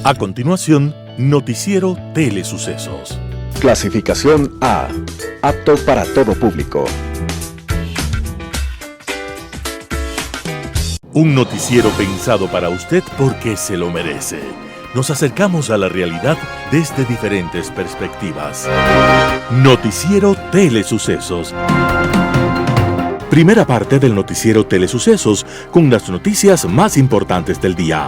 A continuación, Noticiero Telesucesos. Clasificación A. Apto para todo público. Un noticiero pensado para usted porque se lo merece. Nos acercamos a la realidad desde diferentes perspectivas. Noticiero Telesucesos. Primera parte del Noticiero Telesucesos con las noticias más importantes del día.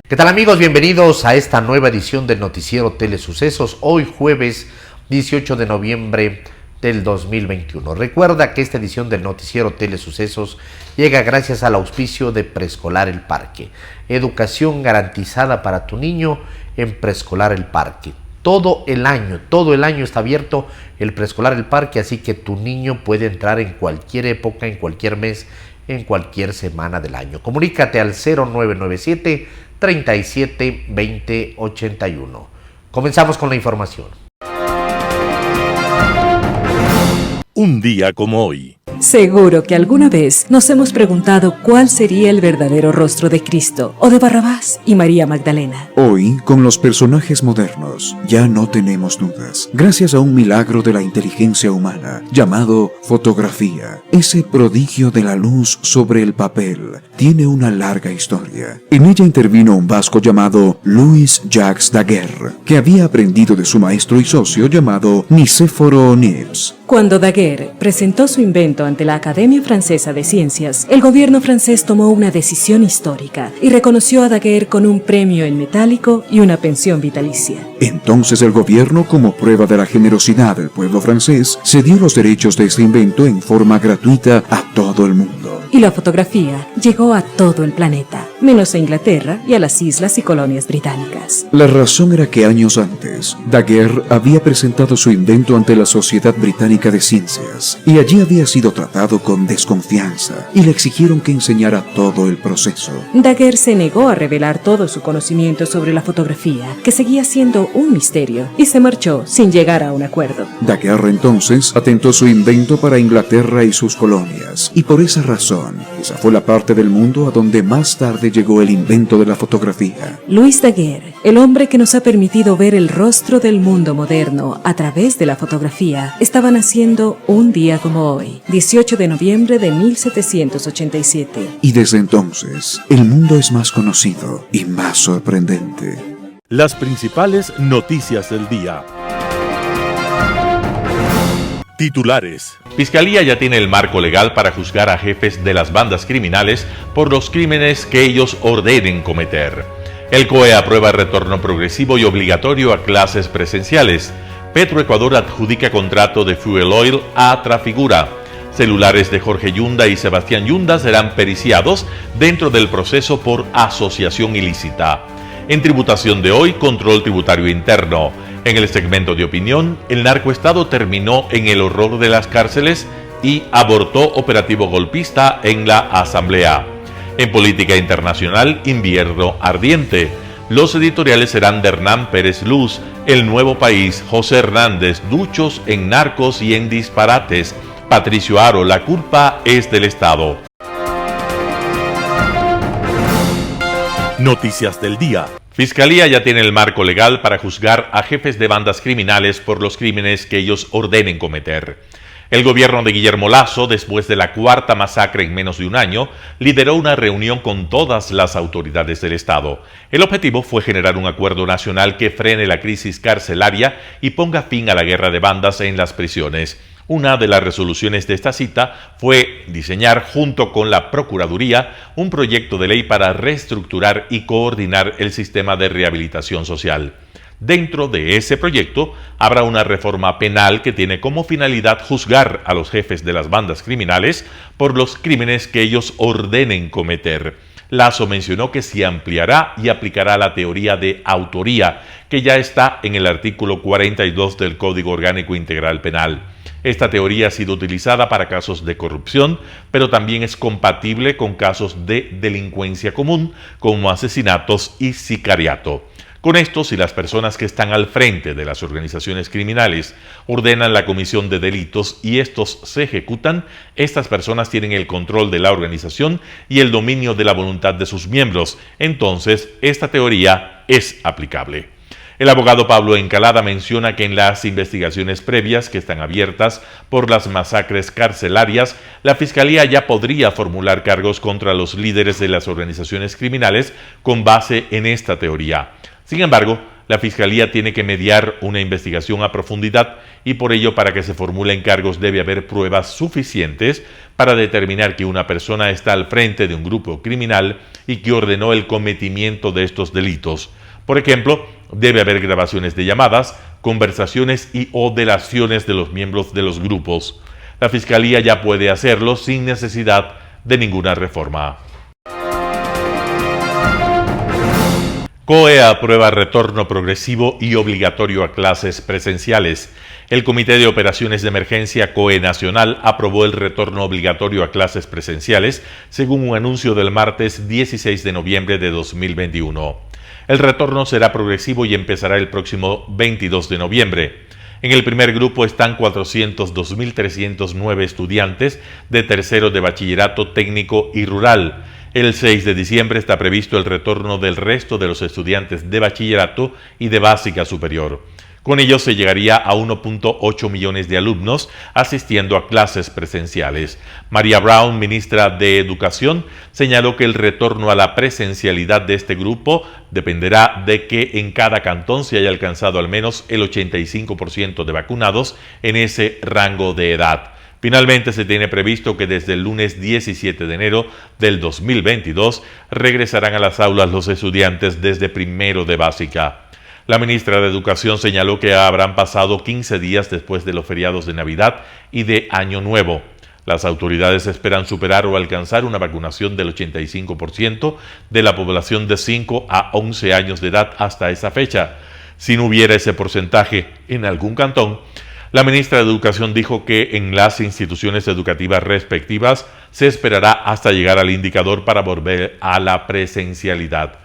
¿Qué tal, amigos? Bienvenidos a esta nueva edición del Noticiero Telesucesos, hoy jueves 18 de noviembre del 2021. Recuerda que esta edición del Noticiero Telesucesos llega gracias al auspicio de Preescolar El Parque. Educación garantizada para tu niño en Preescolar El Parque. Todo el año está abierto el Preescolar El Parque, así que tu niño puede entrar en cualquier época, en cualquier mes, en cualquier semana del año. Comunícate al 0997 37 20 81. Comenzamos con la información. Un día como hoy. Seguro que alguna vez nos hemos preguntado cuál sería el verdadero rostro de Cristo o de Barrabás y María Magdalena. Hoy, con los personajes modernos, ya no tenemos dudas. Gracias a un milagro de la inteligencia humana llamado fotografía, ese prodigio de la luz sobre el papel tiene una larga historia. En ella intervino un vasco llamado Louis Jacques Daguerre, que había aprendido de su maestro y socio llamado Nicéforo Niepce. Cuando Daguerre presentó su invento ante la Academia Francesa de Ciencias, el gobierno francés tomó una decisión histórica y reconoció a Daguerre con un premio en metálico y una pensión vitalicia. Entonces el gobierno, como prueba de la generosidad del pueblo francés, cedió los derechos de este invento en forma gratuita a todo el mundo. Y la fotografía llegó a todo el planeta, menos a Inglaterra y a las islas y colonias británicas. La razón era que años antes, Daguerre había presentado su invento ante la Sociedad Británica de Ciencias, y allí había sido tratado con desconfianza, y le exigieron que enseñara todo el proceso. Daguerre se negó a revelar todo su conocimiento sobre la fotografía, que seguía siendo un misterio, y se marchó sin llegar a un acuerdo. Daguerre entonces atentó su invento para Inglaterra y sus colonias, y por esa razón, esa fue la parte del mundo a donde más tarde llegó el invento de la fotografía. Louis Daguerre, el hombre que nos ha permitido ver el rostro del mundo moderno a través de la fotografía, estaba naciendo un día como hoy, 18 de noviembre de 1787. Y desde entonces, el mundo es más conocido y más sorprendente. Las principales noticias del día. Titulares. Fiscalía ya tiene el marco legal para juzgar a jefes de las bandas criminales por los crímenes que ellos ordenen cometer. El COE aprueba retorno progresivo y obligatorio a clases presenciales. Petroecuador adjudica contrato de Fuel Oil a Trafigura. Celulares de Jorge Yunda y Sebastián Yunda serán periciados dentro del proceso por asociación ilícita. En tributación de hoy, control tributario interno. En el segmento de opinión, el narcoestado terminó en el horror de las cárceles y abortó operativo golpista en la Asamblea. En política internacional, invierno ardiente. Los editoriales serán de Hernán Pérez Luz, El Nuevo País, José Hernández, Duchos en narcos y en disparates. Patricio Aro, la culpa es del Estado. Noticias del día. Fiscalía ya tiene el marco legal para juzgar a jefes de bandas criminales por los crímenes que ellos ordenen cometer. El gobierno de Guillermo Lasso, después de la cuarta masacre en menos de un año, lideró una reunión con todas las autoridades del Estado. El objetivo fue generar un acuerdo nacional que frene la crisis carcelaria y ponga fin a la guerra de bandas en las prisiones. Una de las resoluciones de esta cita fue diseñar, junto con la Procuraduría, un proyecto de ley para reestructurar y coordinar el sistema de rehabilitación social. Dentro de ese proyecto habrá una reforma penal que tiene como finalidad juzgar a los jefes de las bandas criminales por los crímenes que ellos ordenen cometer. Lasso mencionó que se ampliará y aplicará la teoría de autoría, que ya está en el artículo 42 del Código Orgánico Integral Penal. Esta teoría ha sido utilizada para casos de corrupción, pero también es compatible con casos de delincuencia común, como asesinatos y sicariato. Con esto, si las personas que están al frente de las organizaciones criminales ordenan la comisión de delitos y estos se ejecutan, estas personas tienen el control de la organización y el dominio de la voluntad de sus miembros. Entonces, esta teoría es aplicable. El abogado Pablo Encalada menciona que en las investigaciones previas que están abiertas por las masacres carcelarias, la Fiscalía ya podría formular cargos contra los líderes de las organizaciones criminales con base en esta teoría. Sin embargo, la Fiscalía tiene que mediar una investigación a profundidad y por ello, para que se formulen cargos, debe haber pruebas suficientes para determinar que una persona está al frente de un grupo criminal y que ordenó el cometimiento de estos delitos. Por ejemplo, debe haber grabaciones de llamadas, conversaciones o delaciones de los miembros de los grupos. La Fiscalía ya puede hacerlo sin necesidad de ninguna reforma. COE aprueba retorno progresivo y obligatorio a clases presenciales. El Comité de Operaciones de Emergencia COE Nacional aprobó el retorno obligatorio a clases presenciales, según un anuncio del martes 16 de noviembre de 2021. El retorno será progresivo y empezará el próximo 22 de noviembre. En el primer grupo están 402.309 estudiantes de tercero de bachillerato técnico y rural. El 6 de diciembre está previsto el retorno del resto de los estudiantes de bachillerato y de básica superior. Con ello se llegaría a 1.8 millones de alumnos asistiendo a clases presenciales. María Brown, ministra de Educación, señaló que el retorno a la presencialidad de este grupo dependerá de que en cada cantón se haya alcanzado al menos el 85% de vacunados en ese rango de edad. Finalmente, se tiene previsto que desde el lunes 17 de enero del 2022 regresarán a las aulas los estudiantes desde primero de básica. La ministra de Educación señaló que habrán pasado 15 días después de los feriados de Navidad y de Año Nuevo. Las autoridades esperan superar o alcanzar una vacunación del 85% de la población de 5 a 11 años de edad hasta esa fecha. Si no hubiera ese porcentaje en algún cantón, la ministra de Educación dijo que en las instituciones educativas respectivas se esperará hasta llegar al indicador para volver a la presencialidad.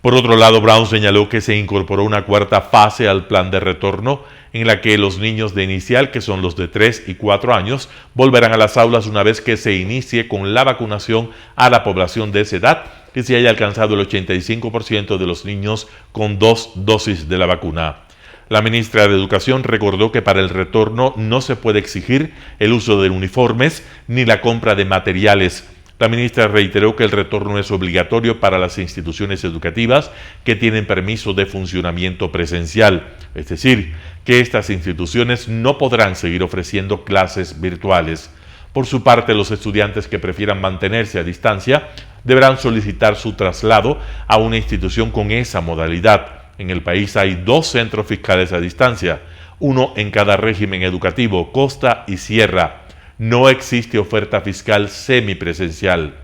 Por otro lado, Brown señaló que se incorporó una cuarta fase al plan de retorno en la que los niños de inicial, que son los de 3 y 4 años, volverán a las aulas una vez que se inicie con la vacunación a la población de esa edad y se haya alcanzado el 85% de los niños con 2 dosis de la vacuna. La ministra de Educación recordó que para el retorno no se puede exigir el uso de uniformes ni la compra de materiales. La ministra reiteró que el retorno es obligatorio para las instituciones educativas que tienen permiso de funcionamiento presencial, es decir, que estas instituciones no podrán seguir ofreciendo clases virtuales. Por su parte, los estudiantes que prefieran mantenerse a distancia deberán solicitar su traslado a una institución con esa modalidad. En el país hay 2 centros fiscales a distancia, uno en cada régimen educativo, costa y sierra. No existe oferta fiscal semipresencial.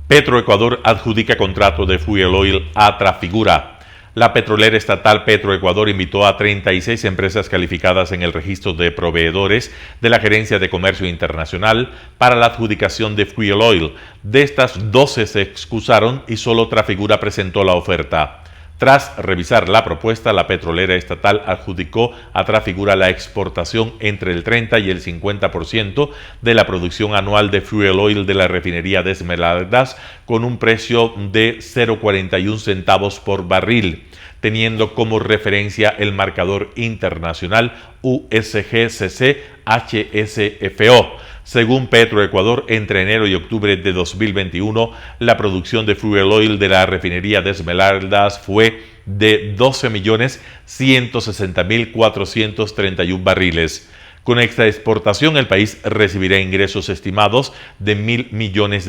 Petroecuador adjudica contrato de Fuel Oil a Trafigura. La petrolera estatal Petroecuador invitó a 36 empresas calificadas en el registro de proveedores de la Gerencia de Comercio Internacional para la adjudicación de Fuel Oil. De estas, 12 se excusaron y solo Trafigura presentó la oferta. Tras revisar la propuesta, la petrolera estatal adjudicó a Trafigura la exportación entre el 30 y el 50% de la producción anual de Fuel Oil de la refinería de Esmeraldas con un precio de 0.41 centavos por barril, teniendo como referencia el marcador internacional USGCC HSFO. Según Petroecuador, entre enero y octubre de 2021, la producción de Fuel Oil de la refinería de Esmeraldas fue de 12.160.431 barriles. Con esta exportación, el país recibirá ingresos estimados de $1.000 millones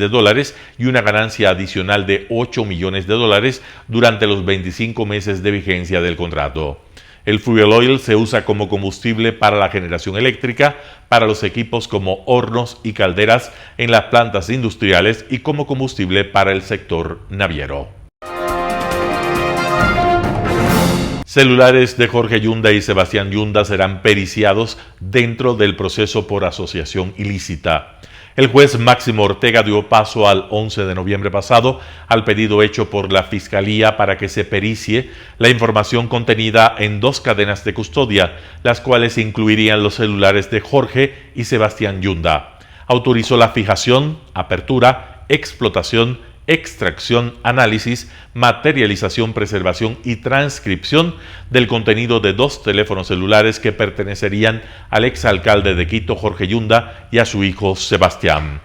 y una ganancia adicional de $8 millones durante los 25 meses de vigencia del contrato. El Fuel Oil se usa como combustible para la generación eléctrica, para los equipos como hornos y calderas en las plantas industriales y como combustible para el sector naviero. Celulares de Jorge Yunda y Sebastián Yunda serán periciados dentro del proceso por asociación ilícita. El juez Máximo Ortega dio paso al 11 de noviembre pasado al pedido hecho por la Fiscalía para que se pericie la información contenida en 2 cadenas de custodia, las cuales incluirían los celulares de Jorge y Sebastián Yunda. Autorizó la fijación, apertura, explotación, extracción, análisis, materialización, preservación y transcripción del contenido de 2 teléfonos celulares que pertenecerían al exalcalde de Quito, Jorge Yunda, y a su hijo Sebastián.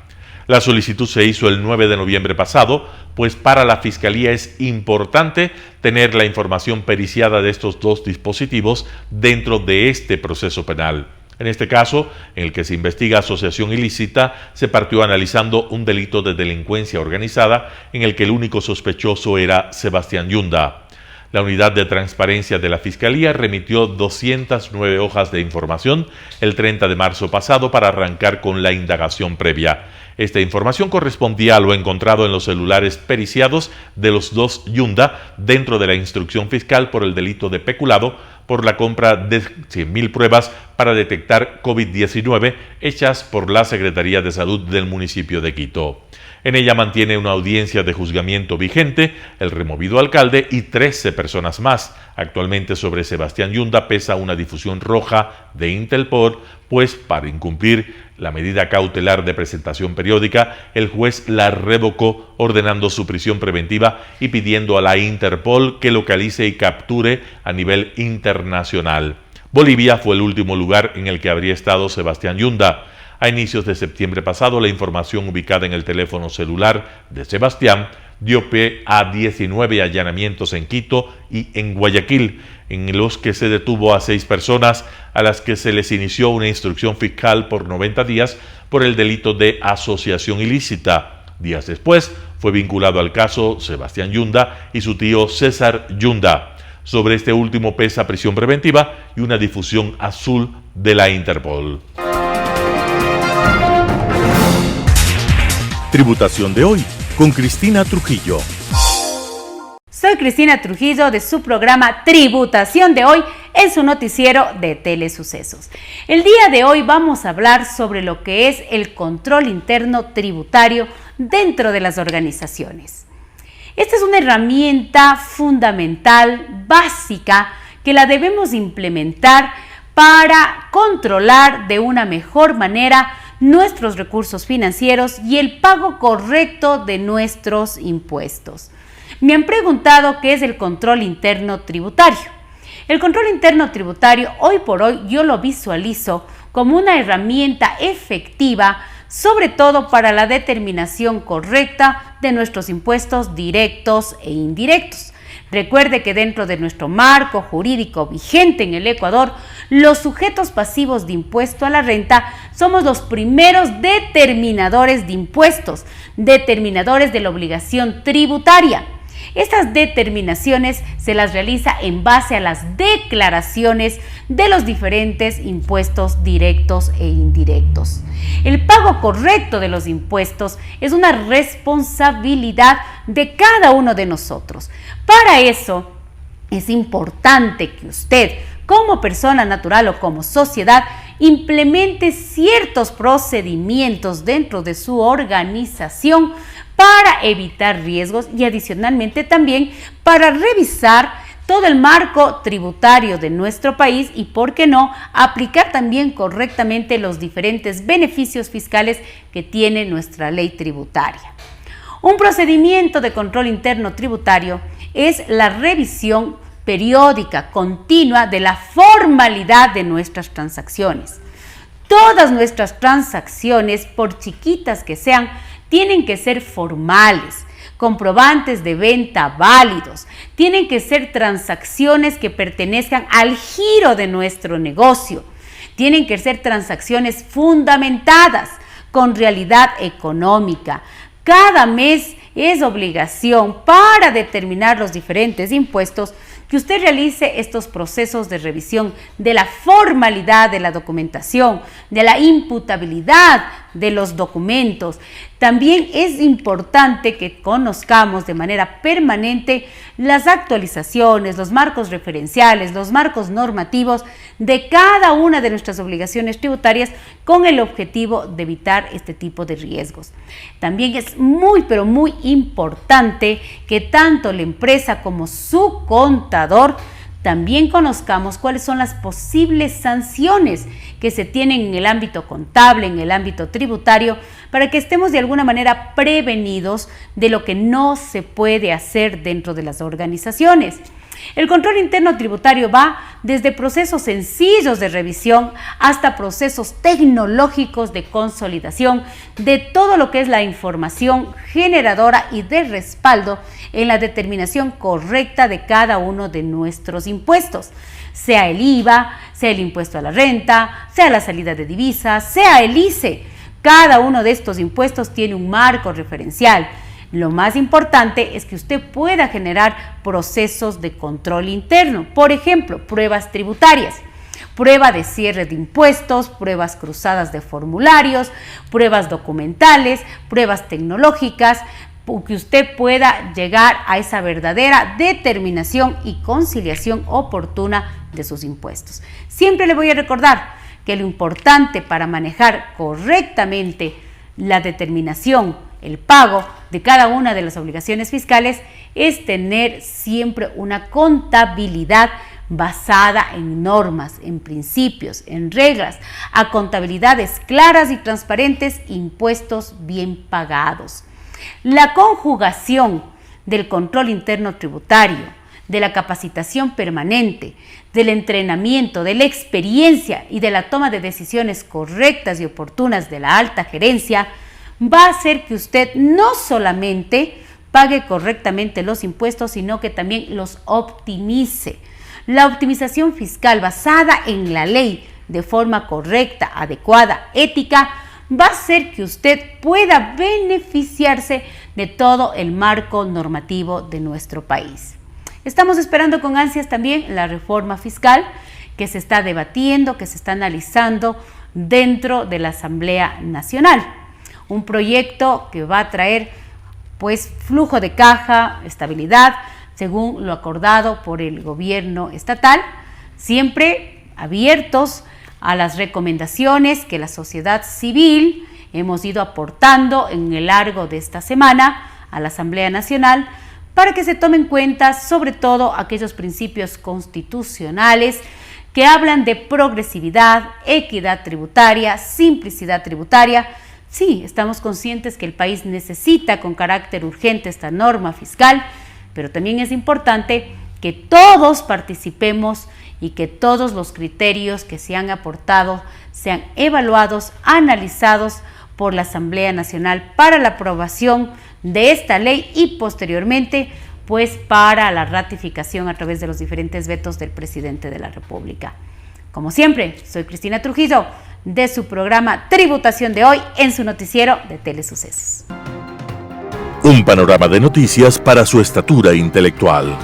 La solicitud se hizo el 9 de noviembre pasado, pues para la Fiscalía es importante tener la información periciada de estos 2 dispositivos dentro de este proceso penal. En este caso, en el que se investiga asociación ilícita, se partió analizando un delito de delincuencia organizada en el que el único sospechoso era Sebastián Yunda. La unidad de transparencia de la Fiscalía remitió 209 hojas de información el 30 de marzo pasado para arrancar con la indagación previa. Esta información correspondía a lo encontrado en los celulares periciados de los 2 Yunda dentro de la instrucción fiscal por el delito de peculado por la compra de 100.000 pruebas para detectar COVID-19 hechas por la Secretaría de Salud del municipio de Quito. En ella mantiene una audiencia de juzgamiento vigente el removido alcalde y 13 personas más. Actualmente sobre Sebastián Yunda pesa una difusión roja de Interpol, pues para incumplir la medida cautelar de presentación periódica, el juez la revocó ordenando su prisión preventiva y pidiendo a la Interpol que localice y capture a nivel internacional. Bolivia fue el último lugar en el que habría estado Sebastián Yunda. A inicios de septiembre pasado, la información ubicada en el teléfono celular de Sebastián dio pie a 19 allanamientos en Quito y en Guayaquil, en los que se detuvo a 6 personas a las que se les inició una instrucción fiscal por 90 días por el delito de asociación ilícita. Días después, fue vinculado al caso Sebastián Yunda y su tío César Yunda. Sobre este último pesa prisión preventiva y una difusión azul de la Interpol. Tributación de hoy con Cristina Trujillo. Soy Cristina Trujillo de su programa Tributación de hoy en su noticiero de Telesucesos. El día de hoy vamos a hablar sobre lo que es el control interno tributario dentro de las organizaciones. Esta es una herramienta fundamental, básica, que la debemos implementar para controlar de una mejor manera nuestros recursos financieros y el pago correcto de nuestros impuestos. Me han preguntado qué es el control interno tributario. El control interno tributario hoy por hoy yo lo visualizo como una herramienta efectiva, sobre todo para la determinación correcta de nuestros impuestos directos e indirectos. Recuerde que dentro de nuestro marco jurídico vigente en el Ecuador, los sujetos pasivos de impuesto a la renta somos los primeros determinadores de impuestos, determinadores de la obligación tributaria. Estas determinaciones se las realiza en base a las declaraciones de los diferentes impuestos directos e indirectos. El pago correcto de los impuestos es una responsabilidad de cada uno de nosotros. Para eso es importante que usted, como persona natural o como sociedad, implemente ciertos procedimientos dentro de su organización para evitar riesgos y adicionalmente también para revisar todo el marco tributario de nuestro país y, por qué no, aplicar también correctamente los diferentes beneficios fiscales que tiene nuestra ley tributaria. Un procedimiento de control interno tributario es la revisión periódica, continua de la formalidad de nuestras transacciones. Todas nuestras transacciones, por chiquitas que sean, tienen que ser formales, comprobantes de venta válidos, tienen que ser transacciones que pertenezcan al giro de nuestro negocio, tienen que ser transacciones fundamentadas con realidad económica. Cada mes es obligación para determinar los diferentes impuestos que usted realice estos procesos de revisión de la formalidad de la documentación, de la imputabilidad de los documentos. También es importante que conozcamos de manera permanente las actualizaciones, los marcos referenciales, los marcos normativos de cada una de nuestras obligaciones tributarias con el objetivo de evitar este tipo de riesgos. También es pero muy importante que tanto la empresa como su contador también conozcamos cuáles son las posibles sanciones que se tienen en el ámbito contable, en el ámbito tributario, para que estemos de alguna manera prevenidos de lo que no se puede hacer dentro de las organizaciones. El control interno tributario va desde procesos sencillos de revisión hasta procesos tecnológicos de consolidación de todo lo que es la información generadora y de respaldo en la determinación correcta de cada uno de nuestros impuestos, sea el IVA, sea el impuesto a la renta, sea la salida de divisas, sea el ICE. Cada uno de estos impuestos tiene un marco referencial. Lo más importante es que usted pueda generar procesos de control interno, por ejemplo, pruebas tributarias, prueba de cierre de impuestos, pruebas cruzadas de formularios, pruebas documentales, pruebas tecnológicas, que usted pueda llegar a esa verdadera determinación y conciliación oportuna de sus impuestos. Siempre le voy a recordar que lo importante para manejar correctamente la determinación, el pago de cada una de las obligaciones fiscales es tener siempre una contabilidad basada en normas, en principios, en reglas, a contabilidades claras y transparentes, impuestos bien pagados. La conjugación del control interno tributario, de la capacitación permanente, del entrenamiento, de la experiencia y de la toma de decisiones correctas y oportunas de la alta gerencia va a hacer que usted no solamente pague correctamente los impuestos, sino que también los optimice. La optimización fiscal basada en la ley de forma correcta, adecuada, ética, va a hacer que usted pueda beneficiarse de todo el marco normativo de nuestro país. Estamos esperando con ansias también la reforma fiscal que se está debatiendo, que se está analizando dentro de la Asamblea Nacional. Un proyecto que va a traer pues flujo de caja, estabilidad, según lo acordado por el gobierno estatal, siempre abiertos a las recomendaciones que la sociedad civil hemos ido aportando en el largo de esta semana a la Asamblea Nacional para que se tomen en cuenta sobre todo aquellos principios constitucionales que hablan de progresividad, equidad tributaria, simplicidad tributaria. Sí, estamos conscientes que el país necesita con carácter urgente esta norma fiscal, pero también es importante que todos participemos y que todos los criterios que se han aportado sean evaluados, analizados por la Asamblea Nacional para la aprobación de esta ley y posteriormente pues para la ratificación a través de los diferentes vetos del presidente de la República. Como siempre, soy Cristina Trujillo de su programa Tributación de Hoy en su noticiero de Telesucesos. Un panorama de noticias para su estatura intelectual.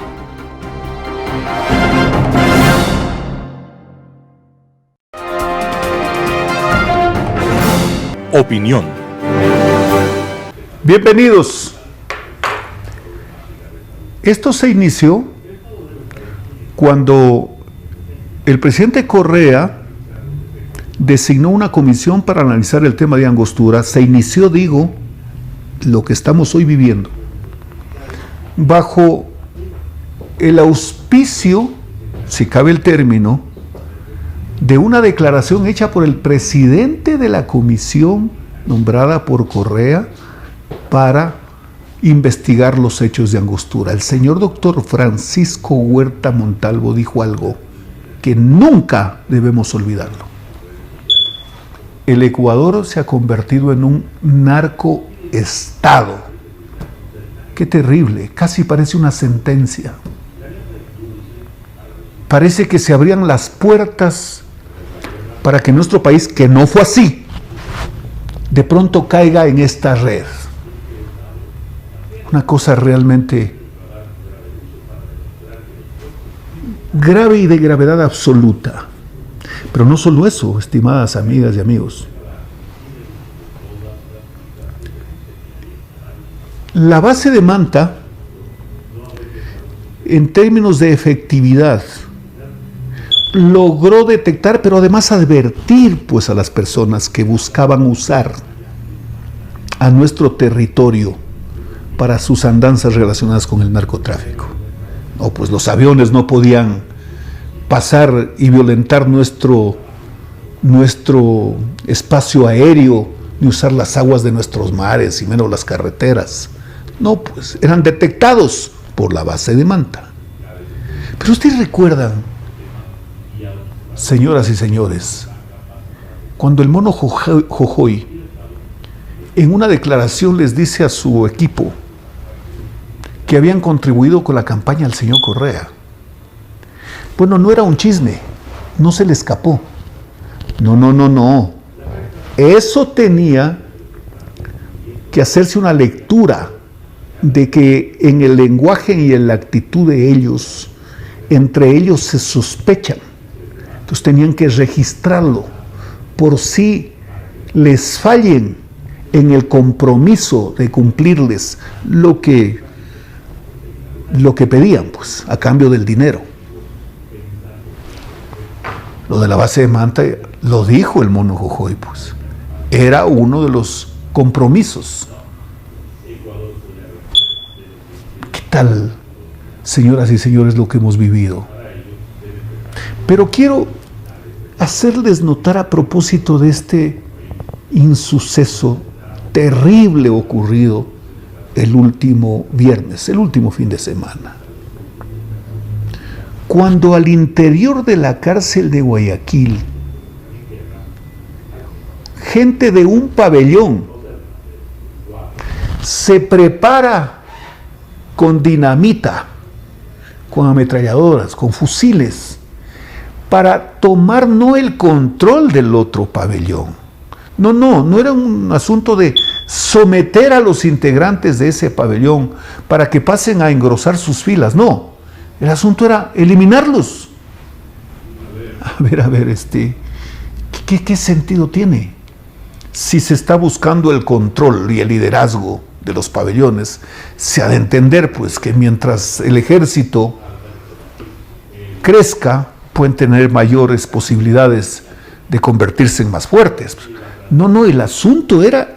Opinión. Bienvenidos. Esto se inició cuando el presidente Correa designó una comisión para analizar el tema de Angostura. Se inició, digo, lo que estamos hoy viviendo, bajo el auspicio, si cabe el término, de una declaración hecha por el presidente de la comisión nombrada por Correa para investigar los hechos de Angostura. El señor doctor Francisco Huerta Montalvo dijo algo que nunca debemos olvidarlo. El Ecuador se ha convertido en un narcoestado. Qué terrible, casi parece una sentencia. Parece que se abrían las puertas para que nuestro país, que no fue así, de pronto caiga en esta red. Una cosa realmente grave y de gravedad absoluta. Pero no solo eso, estimadas amigas y amigos. La base de Manta, en términos de efectividad, logró detectar, pero además advertir pues a las personas que buscaban usar a nuestro territorio para sus andanzas relacionadas con el narcotráfico. No, pues los aviones no podían pasar y violentar nuestro espacio aéreo, ni usar las aguas de nuestros mares y menos las carreteras. No, pues eran detectados por la base de Manta. Pero ustedes recuerdan, señoras y señores, cuando el mono Jojoy en una declaración les dice a su equipo que habían contribuido con la campaña del señor Correa. Bueno, no era un chisme, no se le escapó. No. Eso tenía que hacerse una lectura de que en el lenguaje y en la actitud de ellos, entre ellos se sospechan. Entonces tenían que registrarlo por si les fallen en el compromiso de cumplirles lo que pedían, pues, a cambio del dinero. Lo de la base de Manta lo dijo el mono Jojoy, pues. Era uno de los compromisos. ¿Qué tal, señoras y señores, lo que hemos vivido? Pero quiero hacerles notar a propósito de este insuceso terrible ocurrido el último viernes, el último fin de semana. Cuando al interior de la cárcel de Guayaquil, gente de un pabellón se prepara con dinamita, con ametralladoras, con fusiles, para tomar no el control del otro pabellón. No era un asunto de someter a los integrantes de ese pabellón para que pasen a engrosar sus filas, no. El asunto era eliminarlos. A ver, ¿qué sentido tiene? Si se está buscando el control y el liderazgo de los pabellones, se ha de entender pues que mientras el ejército crezca, pueden tener mayores posibilidades de convertirse en más fuertes. No, el asunto era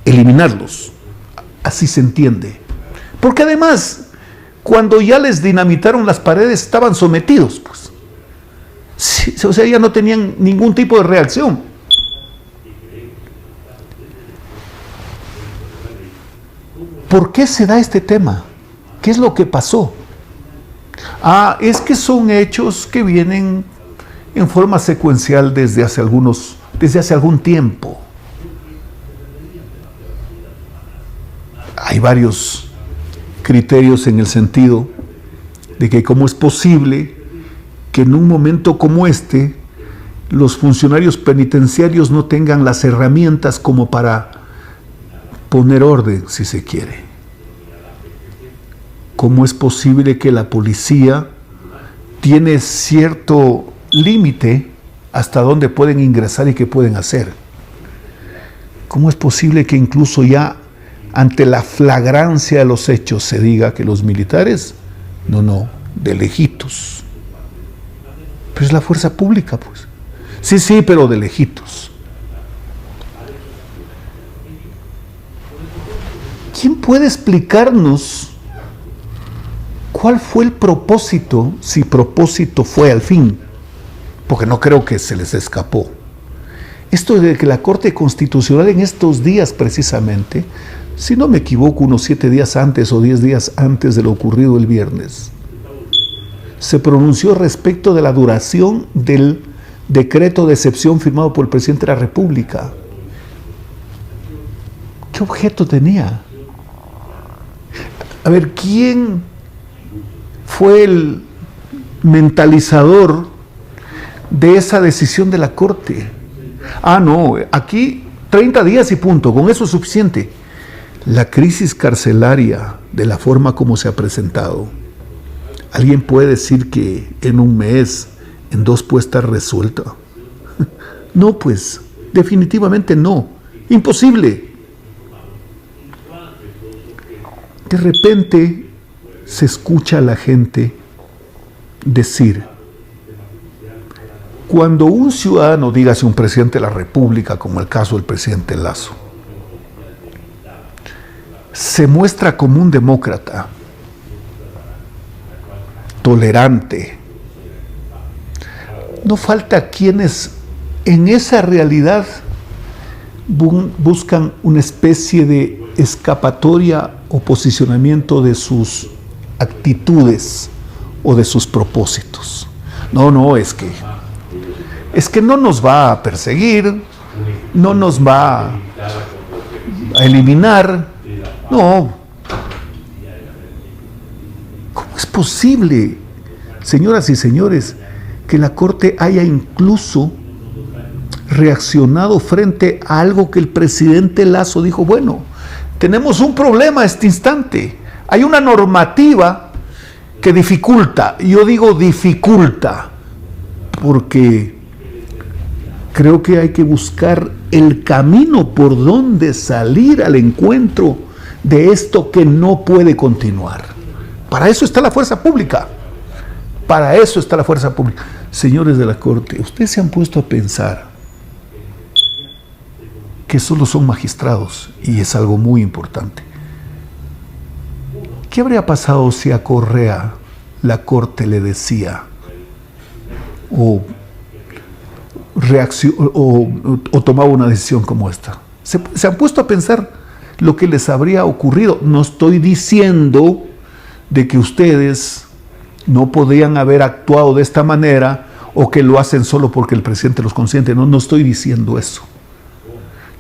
eliminarlos. Así se entiende. Porque además, cuando ya les dinamitaron las paredes, estaban sometidos, pues. Sí, o sea, ya no tenían ningún tipo de reacción. ¿Por qué se da este tema? ¿Qué es lo que pasó? Es que son hechos que vienen en forma secuencial desde hace algún tiempo. Hay varios criterios en el sentido de que cómo es posible que en un momento como este los funcionarios penitenciarios no tengan las herramientas como para poner orden, si se quiere. ¿Cómo es posible que la policía tiene cierto límite hasta dónde pueden ingresar y qué pueden hacer? ¿Cómo es posible que incluso ya ante la flagrancia de los hechos se diga que los militares, de lejitos? Pero es la fuerza pública, pues. Sí, pero de lejitos. ¿Quién puede explicarnos cuál fue el propósito, si propósito fue al fin? Porque no creo que se les escapó. Esto de que la Corte Constitucional en estos días precisamente, si no me equivoco, unos 7 días antes o 10 días antes de lo ocurrido el viernes, se pronunció respecto de la duración del decreto de excepción firmado por el presidente de la República. ¿Qué objeto tenía? A ver, ¿quién fue el mentalizador de esa decisión de la Corte? Aquí 30 días y punto, con eso es suficiente. La crisis carcelaria, de la forma como se ha presentado, ¿alguien puede decir que en un mes, en 2 puede estar resuelta? No, pues, definitivamente no. Imposible. de repente se escucha a la gente decir, cuando un ciudadano, dígase un presidente de la República, como el caso del presidente Lasso, se muestra como un demócrata, tolerante, no falta quienes en esa realidad buscan una especie de escapatoria o posicionamiento de sus actitudes o de sus propósitos. No, es que no nos va a perseguir, no nos va a eliminar. No. ¿Cómo es posible, señoras y señores, que la Corte haya incluso reaccionado frente a algo que el presidente Lasso dijo? Bueno, tenemos un problema a este instante. Hay una normativa que dificulta. Yo digo dificulta porque creo que hay que buscar el camino por donde salir al encuentro de esto que no puede continuar. Para eso está la fuerza pública. Para eso está la fuerza pública. Señores de la Corte, ustedes se han puesto a pensar que solo son magistrados, y es algo muy importante. ¿Qué habría pasado si a Correa la Corte le decía o tomaba una decisión como esta? ¿Se han puesto a pensar lo que les habría ocurrido? No estoy diciendo de que ustedes no podían haber actuado de esta manera o que lo hacen solo porque el presidente los consiente. No estoy diciendo eso.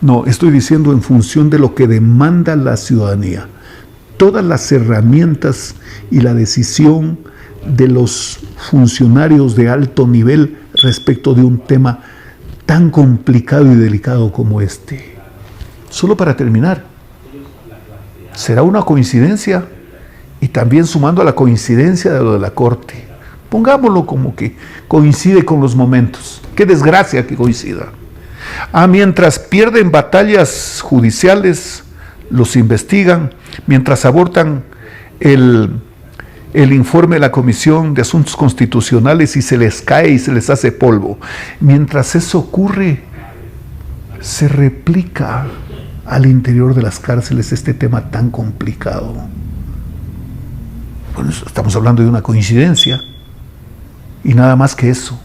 No, estoy diciendo en función de lo que demanda la ciudadanía. Todas las herramientas y la decisión de los funcionarios de alto nivel respecto de un tema tan complicado y delicado como este. Solo para terminar, ¿será una coincidencia? Y también sumando a la coincidencia de lo de la Corte. Pongámoslo como que coincide con los momentos. Qué desgracia que coincida. Mientras pierden batallas judiciales, los investigan, mientras abortan el informe de la Comisión de Asuntos Constitucionales y se les cae y se les hace polvo. Mientras eso ocurre, se replica al interior de las cárceles este tema tan complicado. Bueno, estamos hablando de una coincidencia y nada más que eso.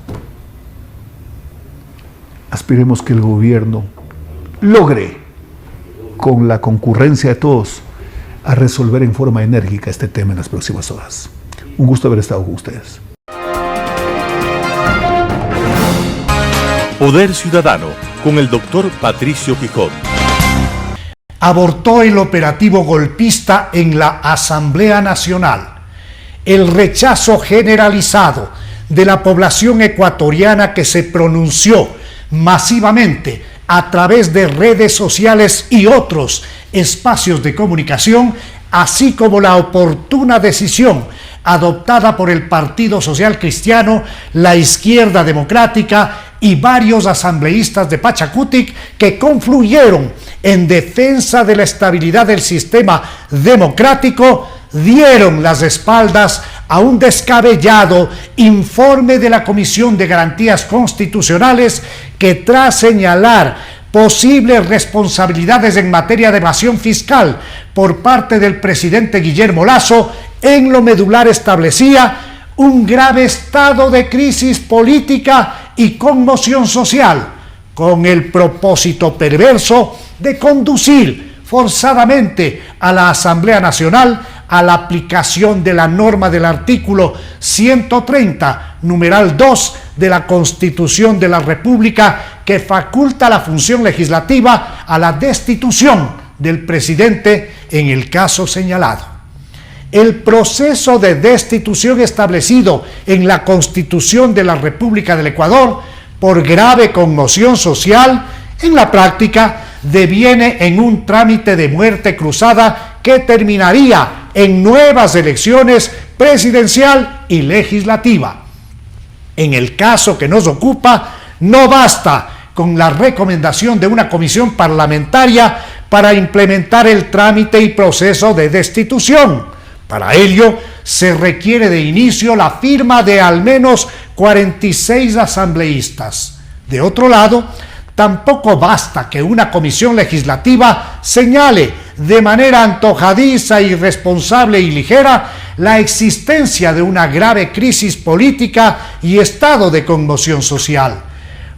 Aspiremos que el gobierno logre, con la concurrencia de todos, a resolver en forma enérgica este tema en las próximas horas. Un gusto haber estado con ustedes. Poder Ciudadano, con el doctor Patricio Quijón. Abortó el operativo golpista en la Asamblea Nacional. El rechazo generalizado de la población ecuatoriana que se pronunció masivamente a través de redes sociales y otros espacios de comunicación, así como la oportuna decisión adoptada por el Partido Social Cristiano, la Izquierda Democrática y varios asambleístas de Pachacutic que confluyeron en defensa de la estabilidad del sistema democrático, dieron las espaldas a un descabellado informe de la Comisión de Garantías Constitucionales que, tras señalar posibles responsabilidades en materia de evasión fiscal por parte del presidente Guillermo Lasso, en lo medular establecía un grave estado de crisis política y conmoción social, con el propósito perverso de conducir forzadamente a la Asamblea Nacional a la aplicación de la norma del artículo 130, numeral 2 de la Constitución de la República, que faculta la función legislativa a la destitución del presidente en el caso señalado. El proceso de destitución establecido en la Constitución de la República del Ecuador, por grave conmoción social, en la práctica deviene en un trámite de muerte cruzada que terminaría en nuevas elecciones presidencial y legislativa. En el caso que nos ocupa, no basta con la recomendación de una comisión parlamentaria para implementar el trámite y proceso de destitución. Para ello, se requiere de inicio la firma de al menos 46 asambleístas. De otro lado, tampoco basta que una comisión legislativa señale de manera antojadiza, irresponsable y ligera la existencia de una grave crisis política y estado de conmoción social.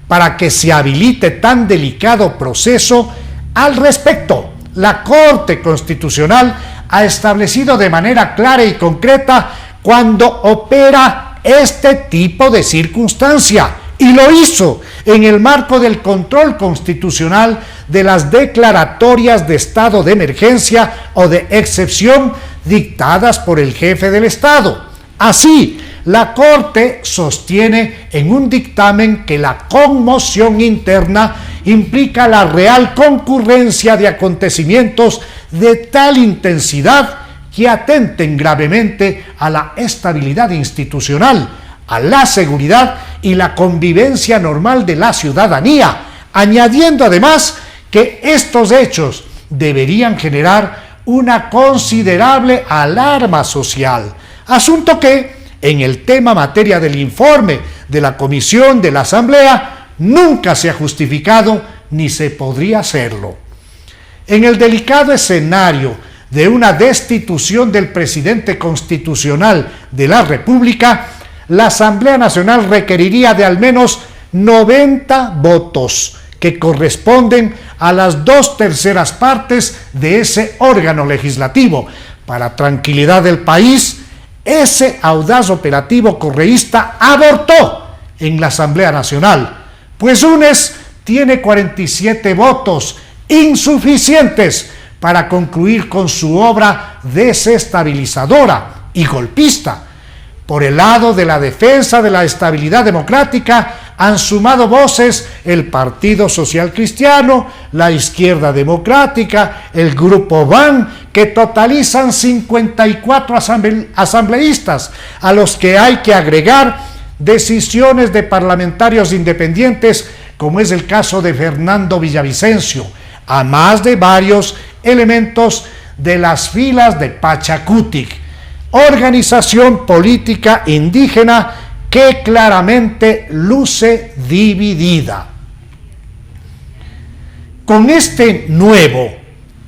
Para que se habilite tan delicado proceso, al respecto, la Corte Constitucional ha establecido de manera clara y concreta cuando opera este tipo de circunstancia, y lo hizo en el marco del control constitucional de las declaratorias de estado de emergencia o de excepción dictadas por el jefe del Estado. Así, la Corte sostiene en un dictamen que la conmoción interna implica la real concurrencia de acontecimientos de tal intensidad que atenten gravemente a la estabilidad institucional, a la seguridad y la convivencia normal de la ciudadanía, añadiendo además que estos hechos deberían generar una considerable alarma social, asunto que, en el tema materia del informe de la Comisión de la Asamblea, nunca se ha justificado ni se podría hacerlo. En el delicado escenario de una destitución del presidente constitucional de la República, la Asamblea Nacional requeriría de al menos 90 votos, que corresponden a las 2/3 partes de ese órgano legislativo. Para tranquilidad del país, ese audaz operativo correísta abortó en la Asamblea Nacional, pues UNES tiene 47 votos, insuficientes para concluir con su obra desestabilizadora y golpista. Por el lado de la defensa de la estabilidad democrática han sumado voces el Partido Social Cristiano, la Izquierda Democrática, el Grupo BAN, que totalizan 54 asambleístas, a los que hay que agregar decisiones de parlamentarios independientes, como es el caso de Fernando Villavicencio, a más de varios elementos de las filas de Pachacutic, organización política indígena que claramente luce dividida. Con este nuevo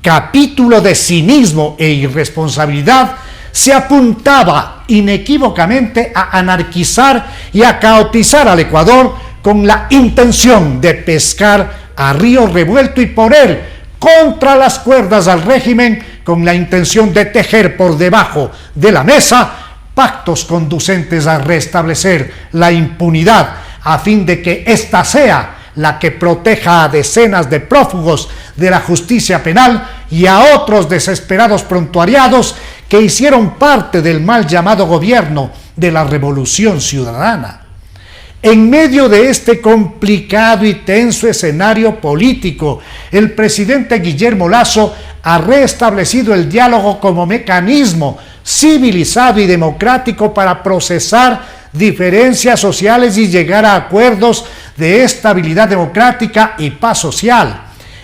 capítulo de cinismo e irresponsabilidad se apuntaba inequívocamente a anarquizar y a caotizar al Ecuador con la intención de pescar a río revuelto y por él contra las cuerdas al régimen, con la intención de tejer por debajo de la mesa pactos conducentes a restablecer la impunidad, a fin de que ésta sea la que proteja a decenas de prófugos de la justicia penal y a otros desesperados prontuariados que hicieron parte del mal llamado gobierno de la Revolución Ciudadana. En medio de este complicado y tenso escenario político, el presidente Guillermo Lasso ha restablecido el diálogo como mecanismo civilizado y democrático para procesar diferencias sociales y llegar a acuerdos de estabilidad democrática y paz social.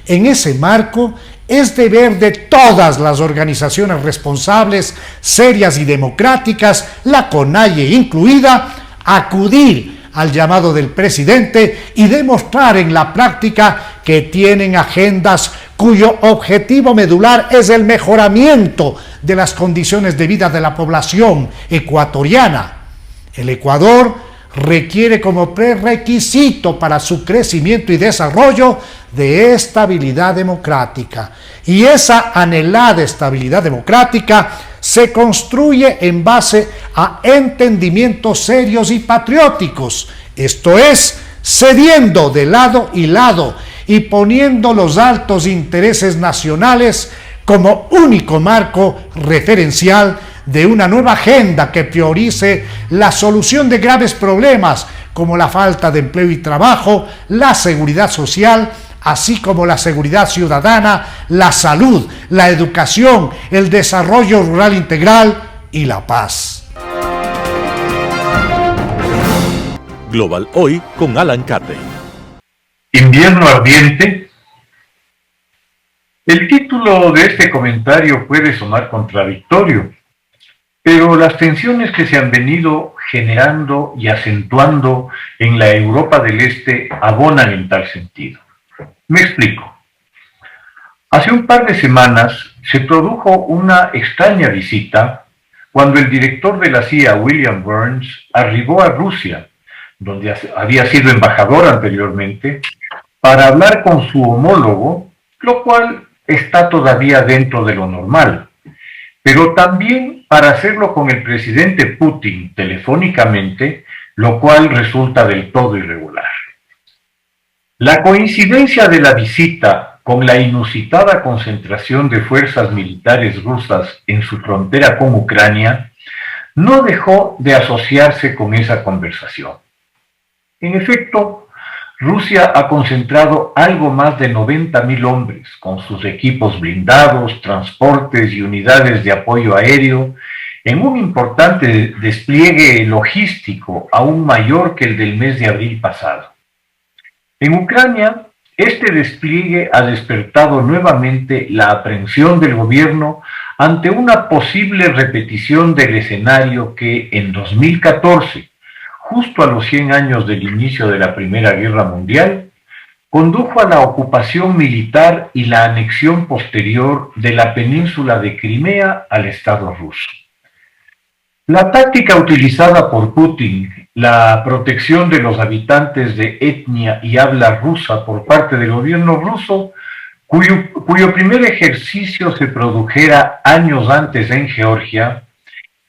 En ese marco, es deber de todas las organizaciones responsables, serias y democráticas, la CONAIE incluida, acudir al llamado del presidente y demostrar en la práctica que tienen agendas cuyo objetivo medular es el mejoramiento de las condiciones de vida de la población ecuatoriana. El Ecuador requiere como prerequisito para su crecimiento y desarrollo de estabilidad democrática. Y esa anhelada estabilidad democrática se construye en base a entendimientos serios y patrióticos, esto es, cediendo de lado y lado y poniendo los altos intereses nacionales como único marco referencial de una nueva agenda que priorice la solución de graves problemas como la falta de empleo y trabajo, la seguridad social, así como la seguridad ciudadana, la salud, la educación, el desarrollo rural integral y la paz. Global Hoy con Alan Cate. Invierno ardiente, El título de este comentario puede sonar contradictorio, pero las tensiones que se han venido generando y acentuando en la Europa del Este abonan en tal sentido. Me explico. Hace un par de semanas se produjo una extraña visita cuando el director de la CIA, William Burns, arribó a Rusia, donde había sido embajador anteriormente, para hablar con su homólogo, lo cual está todavía dentro de lo normal, pero también para hacerlo con el presidente Putin telefónicamente, lo cual resulta del todo irregular. La coincidencia de la visita con la inusitada concentración de fuerzas militares rusas en su frontera con Ucrania no dejó de asociarse con esa conversación. En efecto, Rusia ha concentrado algo más de 90.000 hombres, con sus equipos blindados, transportes y unidades de apoyo aéreo, en un importante despliegue logístico aún mayor que el del mes de abril pasado. En Ucrania, este despliegue ha despertado nuevamente la aprehensión del gobierno ante una posible repetición del escenario que en 2014, justo a los 100 años del inicio de la Primera Guerra Mundial, condujo a la ocupación militar y la anexión posterior de la península de Crimea al Estado ruso. La táctica utilizada por Putin, la protección de los habitantes de etnia y habla rusa por parte del gobierno ruso, cuyo primer ejercicio se produjera años antes en Georgia,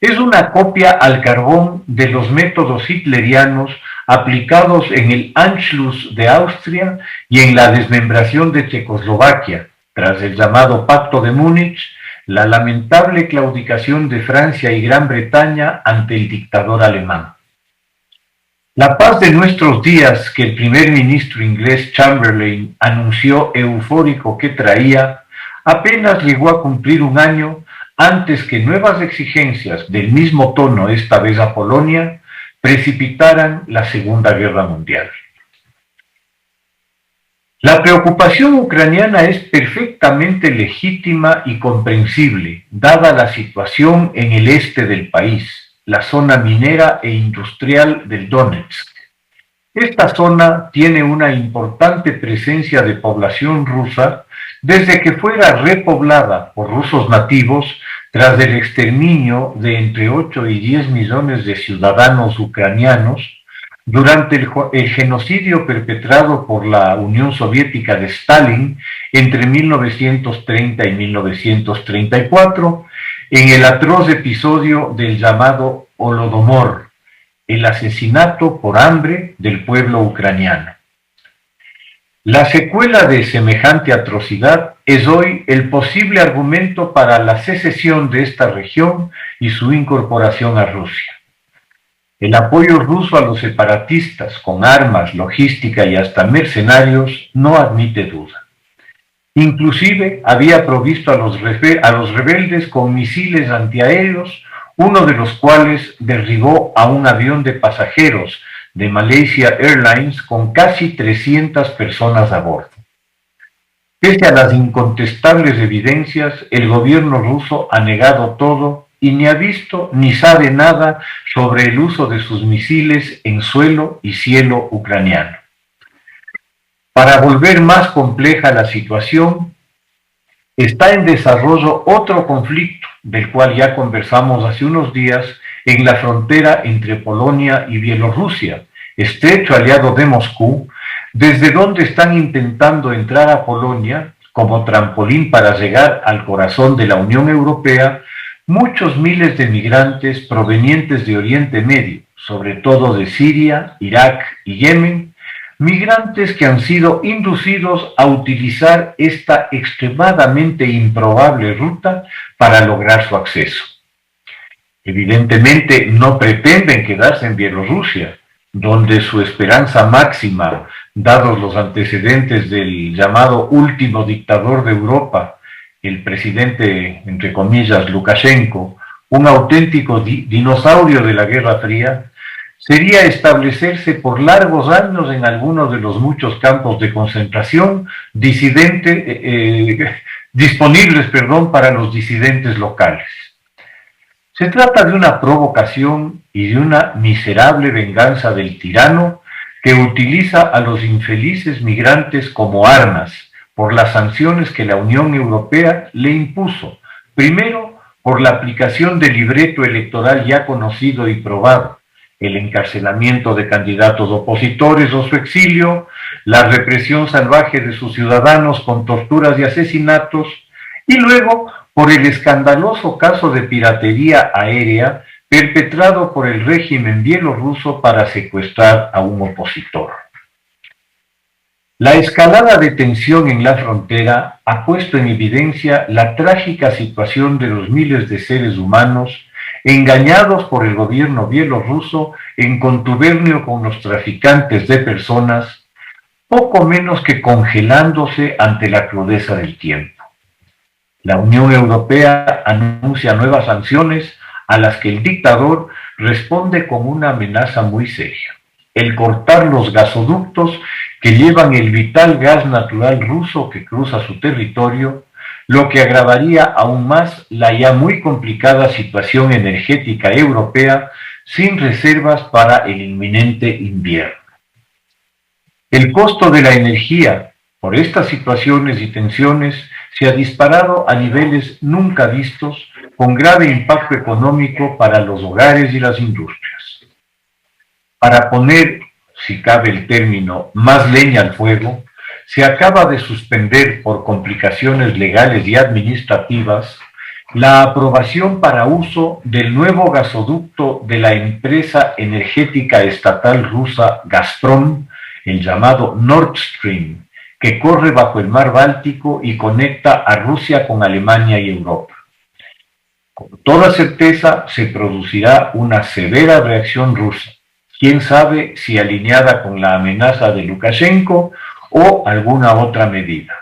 es una copia al carbón de los métodos hitlerianos aplicados en el Anschluss de Austria y en la desmembración de Checoslovaquia, tras el llamado Pacto de Múnich, la lamentable claudicación de Francia y Gran Bretaña ante el dictador alemán. La paz de nuestros días que el primer ministro inglés Chamberlain anunció eufórico que traía, apenas llegó a cumplir un año antes que nuevas exigencias del mismo tono, esta vez a Polonia, precipitaran la Segunda Guerra Mundial. La preocupación ucraniana es perfectamente legítima y comprensible, dada la situación en el este del país, la zona minera e industrial del Donetsk. Esta zona tiene una importante presencia de población rusa desde que fuera repoblada por rusos nativos tras el exterminio de entre 8 y 10 millones de ciudadanos ucranianos durante el genocidio perpetrado por la Unión Soviética de Stalin entre 1930 y 1934, en el atroz episodio del llamado Holodomor, el asesinato por hambre del pueblo ucraniano. La secuela de semejante atrocidad es hoy el posible argumento para la secesión de esta región y su incorporación a Rusia. El apoyo ruso a los separatistas con armas, logística y hasta mercenarios no admite duda. Inclusive había provisto a los rebeldes con misiles antiaéreos, uno de los cuales derribó a un avión de pasajeros de Malaysia Airlines con casi 300 personas a bordo. Pese a las incontestables evidencias, el gobierno ruso ha negado todo y ni ha visto ni sabe nada sobre el uso de sus misiles en suelo y cielo ucraniano. Para volver más compleja la situación, está en desarrollo otro conflicto, del cual ya conversamos hace unos días, en la frontera entre Polonia y Bielorrusia, estrecho aliado de Moscú, desde donde están intentando entrar a Polonia como trampolín para llegar al corazón de la Unión Europea muchos miles de migrantes provenientes de Oriente Medio, sobre todo de Siria, Irak y Yemen, migrantes que han sido inducidos a utilizar esta extremadamente improbable ruta para lograr su acceso. Evidentemente no pretenden quedarse en Bielorrusia, donde su esperanza máxima, dados los antecedentes del llamado último dictador de Europa, el presidente, entre comillas, Lukashenko, un auténtico dinosaurio de la Guerra Fría, sería establecerse por largos años en algunos de los muchos campos de concentración para los disidentes locales. Se trata de una provocación y de una miserable venganza del tirano que utiliza a los infelices migrantes como armas por las sanciones que la Unión Europea le impuso. Primero, por la aplicación del libreto electoral ya conocido y probado, el encarcelamiento de candidatos opositores o su exilio, la represión salvaje de sus ciudadanos con torturas y asesinatos, y luego por el escandaloso caso de piratería aérea perpetrado por el régimen bielorruso para secuestrar a un opositor. La escalada de tensión en la frontera ha puesto en evidencia la trágica situación de los miles de seres humanos engañados por el gobierno bielorruso en contubernio con los traficantes de personas, poco menos que congelándose ante la crudeza del tiempo. La Unión Europea anuncia nuevas sanciones a las que el dictador responde con una amenaza muy seria: el cortar los gasoductos que llevan el vital gas natural ruso que cruza su territorio, lo que agravaría aún más la ya muy complicada situación energética europea sin reservas para el inminente invierno. El costo de la energía por estas situaciones y tensiones se ha disparado a niveles nunca vistos, con grave impacto económico para los hogares y las industrias. Para poner, si cabe el término, más leña al fuego, se acaba de suspender por complicaciones legales y administrativas la aprobación para uso del nuevo gasoducto de la empresa energética estatal rusa Gazprom, el llamado Nord Stream, que corre bajo el mar Báltico y conecta a Rusia con Alemania y Europa. Con toda certeza se producirá una severa reacción rusa, quién sabe si alineada con la amenaza de Lukashenko o alguna otra medida.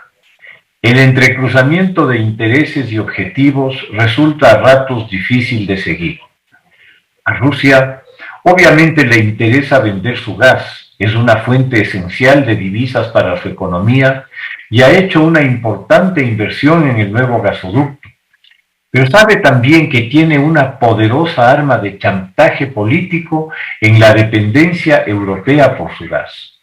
El entrecruzamiento de intereses y objetivos resulta a ratos difícil de seguir. A Rusia obviamente le interesa vender su gas, es una fuente esencial de divisas para su economía y ha hecho una importante inversión en el nuevo gasoducto. Pero sabe también que tiene una poderosa arma de chantaje político en la dependencia europea por su gas.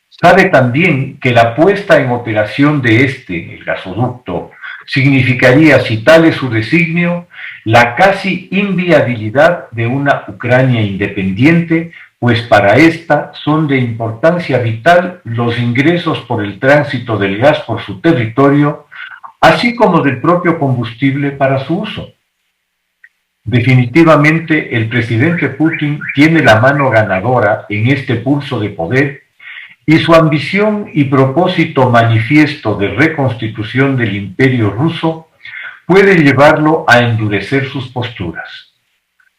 Sabe también que la puesta en operación de el gasoducto, significaría, si tal es su designio, la casi inviabilidad de una Ucrania independiente, pues para esta son de importancia vital los ingresos por el tránsito del gas por su territorio, así como del propio combustible para su uso. Definitivamente, el presidente Putin tiene la mano ganadora en este pulso de poder y su ambición y propósito manifiesto de reconstitución del imperio ruso puede llevarlo a endurecer sus posturas.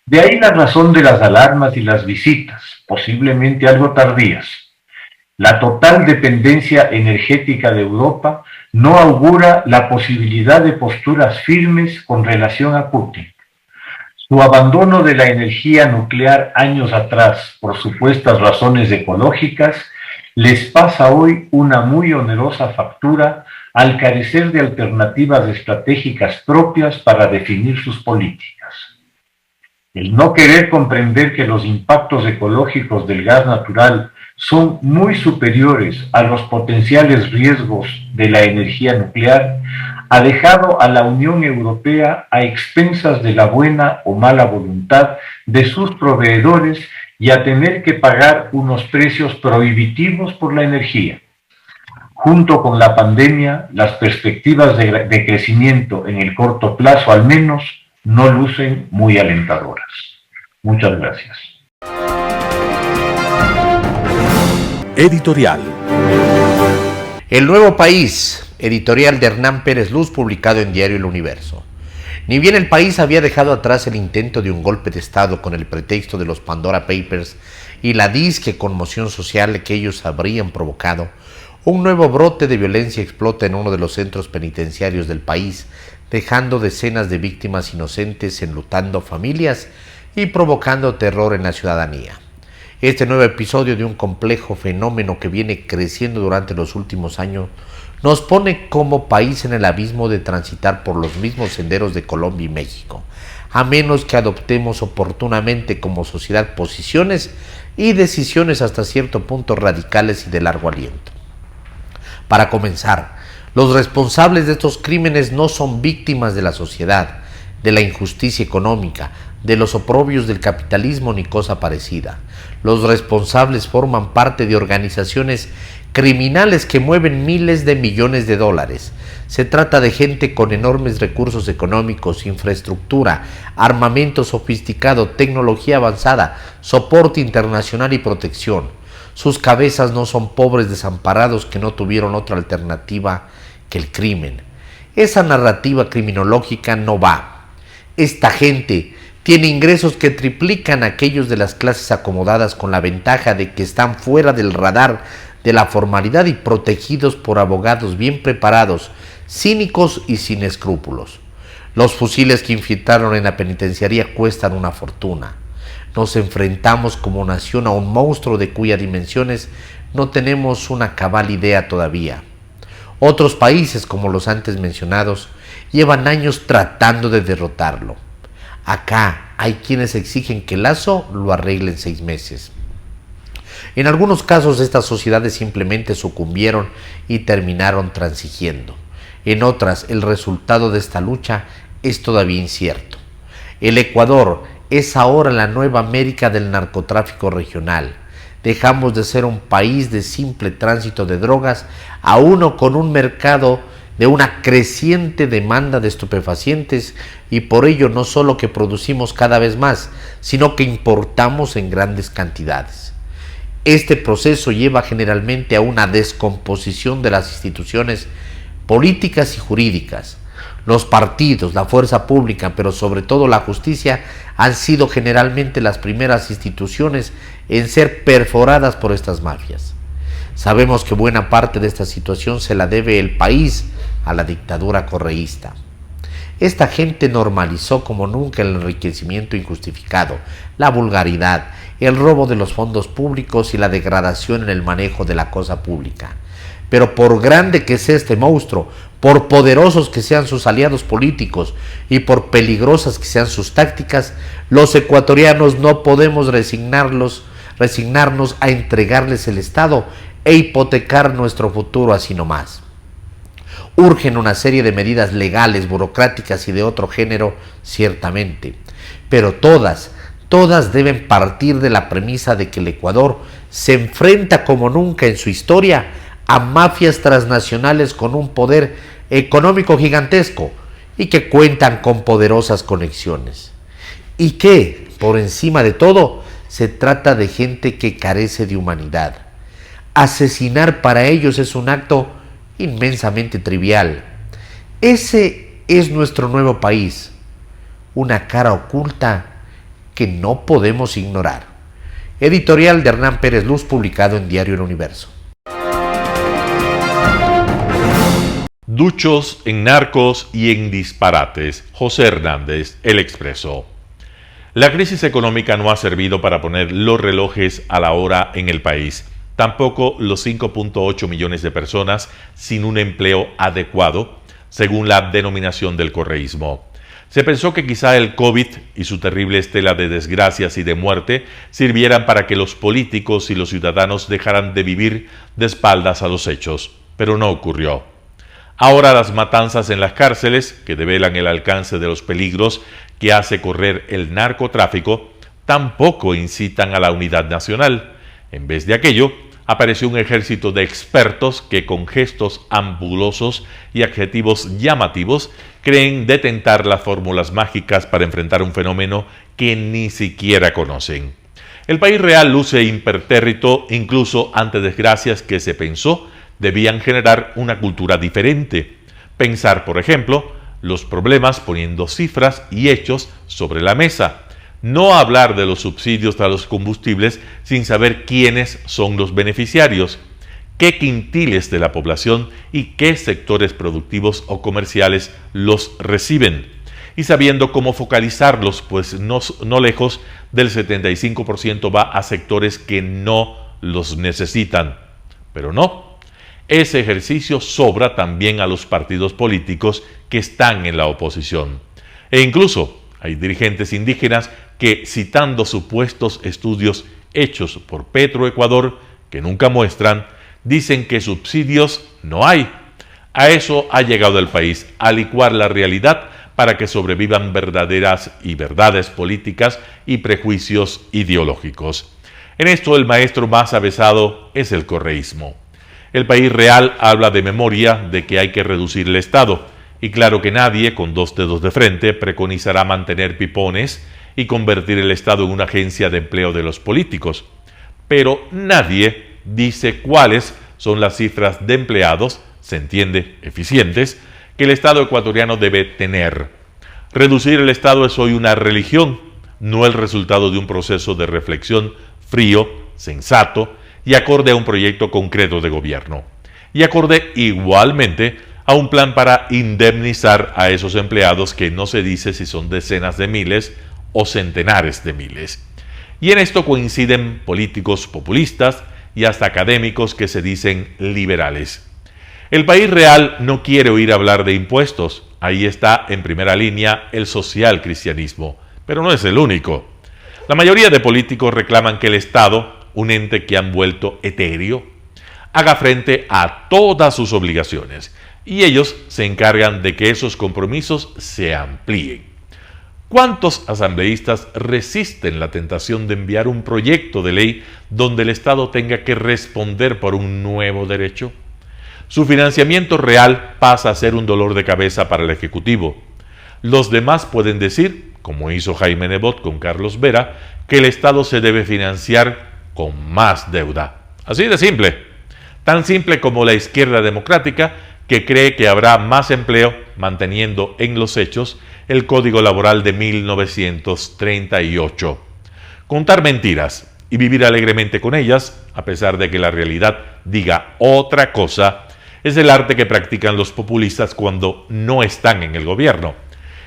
De ahí la razón de las alarmas y las visitas, posiblemente algo tardías. La total dependencia energética de Europa no augura la posibilidad de posturas firmes con relación a Putin. Su abandono de la energía nuclear años atrás por supuestas razones ecológicas les pasa hoy una muy onerosa factura al carecer de alternativas estratégicas propias para definir sus políticas. El no querer comprender que los impactos ecológicos del gas natural son muy superiores a los potenciales riesgos de la energía nuclear ha dejado a la Unión Europea a expensas de la buena o mala voluntad de sus proveedores y a tener que pagar unos precios prohibitivos por la energía. Junto con la pandemia, las perspectivas de crecimiento en el corto plazo al menos no lucen muy alentadoras. Muchas gracias. Editorial. El Nuevo País, editorial de Hernán Pérez Luz, publicado en Diario El Universo. Ni bien el país había dejado atrás el intento de un golpe de Estado con el pretexto de los Pandora Papers y la disque conmoción social que ellos habrían provocado, un nuevo brote de violencia explota en uno de los centros penitenciarios del país, dejando decenas de víctimas inocentes, enlutando familias y provocando terror en la ciudadanía. Este nuevo episodio de un complejo fenómeno que viene creciendo durante los últimos años nos pone como país en el abismo de transitar por los mismos senderos de Colombia y México, a menos que adoptemos oportunamente como sociedad posiciones y decisiones hasta cierto punto radicales y de largo aliento. Para comenzar, los responsables de estos crímenes no son víctimas de la sociedad, de la injusticia económica, de los oprobios del capitalismo ni cosa parecida. Los responsables forman parte de organizaciones criminales que mueven miles de millones de dólares. Se trata de gente con enormes recursos económicos, infraestructura, armamento sofisticado, tecnología avanzada, soporte internacional y protección. Sus cabezas no son pobres desamparados que no tuvieron otra alternativa que el crimen. Esa narrativa criminológica no va. Esta gente tiene ingresos que triplican aquellos de las clases acomodadas, con la ventaja de que están fuera del radar de la formalidad y protegidos por abogados bien preparados, cínicos y sin escrúpulos. Los fusiles que infiltraron en la penitenciaría cuestan una fortuna. Nos enfrentamos como nación a un monstruo de cuyas dimensiones no tenemos una cabal idea todavía. Otros países, como los antes mencionados, llevan años tratando de derrotarlo. Acá hay quienes exigen que Lazo lo arregle en 6 meses. En algunos casos estas sociedades simplemente sucumbieron y terminaron transigiendo. En otras, el resultado de esta lucha es todavía incierto. El Ecuador es ahora la nueva América del narcotráfico regional. Dejamos de ser un país de simple tránsito de drogas a uno con un mercado de una creciente demanda de estupefacientes, y por ello no solo que producimos cada vez más, sino que importamos en grandes cantidades. Este proceso lleva generalmente a una descomposición de las instituciones políticas y jurídicas. Los partidos, la fuerza pública, pero sobre todo la justicia, han sido generalmente las primeras instituciones en ser perforadas por estas mafias. Sabemos que buena parte de esta situación se la debe el país a la dictadura correísta. Esta gente normalizó como nunca el enriquecimiento injustificado, la vulgaridad, el robo de los fondos públicos y la degradación en el manejo de la cosa pública. Pero por grande que sea este monstruo, por poderosos que sean sus aliados políticos y por peligrosas que sean sus tácticas, los ecuatorianos no podemos resignarnos a entregarles el Estado e hipotecar nuestro futuro así nomás. Urgen una serie de medidas legales, burocráticas y de otro género, ciertamente, pero todas deben partir de la premisa de que el Ecuador se enfrenta como nunca en su historia a mafias transnacionales con un poder económico gigantesco y que cuentan con poderosas conexiones. Y que, por encima de todo, se trata de gente que carece de humanidad. Asesinar para ellos es un acto inmensamente trivial. Ese es nuestro nuevo país, una cara oculta que no podemos ignorar. Editorial de Hernán Pérez Luz, publicado en Diario El Universo. Duchos en narcos y en disparates. José Hernández, El Expreso. La crisis económica no ha servido para poner los relojes a la hora en el país. Tampoco los 5.8 millones de personas sin un empleo adecuado, según la denominación del correísmo. Se pensó que quizá el COVID y su terrible estela de desgracias y de muerte sirvieran para que los políticos y los ciudadanos dejaran de vivir de espaldas a los hechos, pero no ocurrió. Ahora las matanzas en las cárceles, que develan el alcance de los peligros que hace correr el narcotráfico, tampoco incitan a la unidad nacional. En vez de aquello, apareció un ejército de expertos que con gestos ambulosos y adjetivos llamativos creen detentar las fórmulas mágicas para enfrentar un fenómeno que ni siquiera conocen. El país real luce impertérrito incluso ante desgracias que se pensó debían generar una cultura diferente. Pensar, por ejemplo, los problemas poniendo cifras y hechos sobre la mesa. No hablar de los subsidios a los combustibles sin saber quiénes son los beneficiarios, qué quintiles de la población y qué sectores productivos o comerciales los reciben, y sabiendo cómo focalizarlos, pues no lejos del 75% va a sectores que no los necesitan. Pero no, Ese ejercicio sobra también a los partidos políticos que están en la oposición. E incluso hay dirigentes indígenas que, citando supuestos estudios hechos por Petroecuador, que nunca muestran, dicen que subsidios no hay. A eso ha llegado el país, a licuar la realidad para que sobrevivan verdaderas y verdades políticas y prejuicios ideológicos. En esto el maestro más avesado es el correísmo. El país real habla de memoria de que hay que reducir el Estado, y claro que nadie, con dos dedos de frente, preconizará mantener pipones y convertir el Estado en una agencia de empleo de los políticos. Pero nadie dice cuáles son las cifras de empleados, se entiende, eficientes, que el Estado ecuatoriano debe tener. Reducir el Estado es hoy una religión, no el resultado de un proceso de reflexión frío, sensato y acorde a un proyecto concreto de gobierno. Y acorde igualmente a un plan para indemnizar a esos empleados que no se dice si son decenas de miles o centenares de miles. Y en esto coinciden políticos populistas y hasta académicos que se dicen liberales. El país real no quiere oír hablar de impuestos. Ahí está en primera línea el social cristianismo, pero no es el único. La mayoría de políticos reclaman que el Estado, un ente que han vuelto etéreo, haga frente a todas sus obligaciones, y ellos se encargan de que esos compromisos se amplíen. ¿Cuántos asambleístas resisten la tentación de enviar un proyecto de ley donde el Estado tenga que responder por un nuevo derecho? Su financiamiento real pasa a ser un dolor de cabeza para el Ejecutivo. Los demás pueden decir, como hizo Jaime Nebot con Carlos Vera, que el Estado se debe financiar con más deuda. Así de simple. Tan simple como la izquierda democrática, que cree que habrá más empleo manteniendo en los hechos el Código Laboral de 1938. Contar mentiras y vivir alegremente con ellas, a pesar de que la realidad diga otra cosa, es el arte que practican los populistas cuando no están en el gobierno.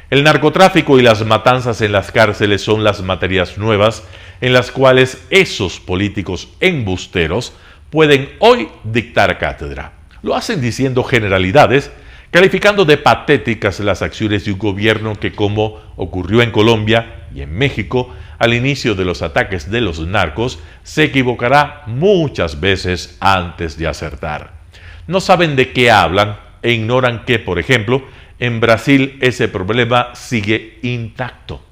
El narcotráfico y las matanzas en las cárceles son las materias nuevas en las cuales esos políticos embusteros pueden hoy dictar cátedra. Lo hacen diciendo generalidades, calificando de patéticas las acciones de un gobierno que, como ocurrió en Colombia y en México, al inicio de los ataques de los narcos, se equivocará muchas veces antes de acertar. No saben de qué hablan e ignoran que, por ejemplo, en Brasil ese problema sigue intacto.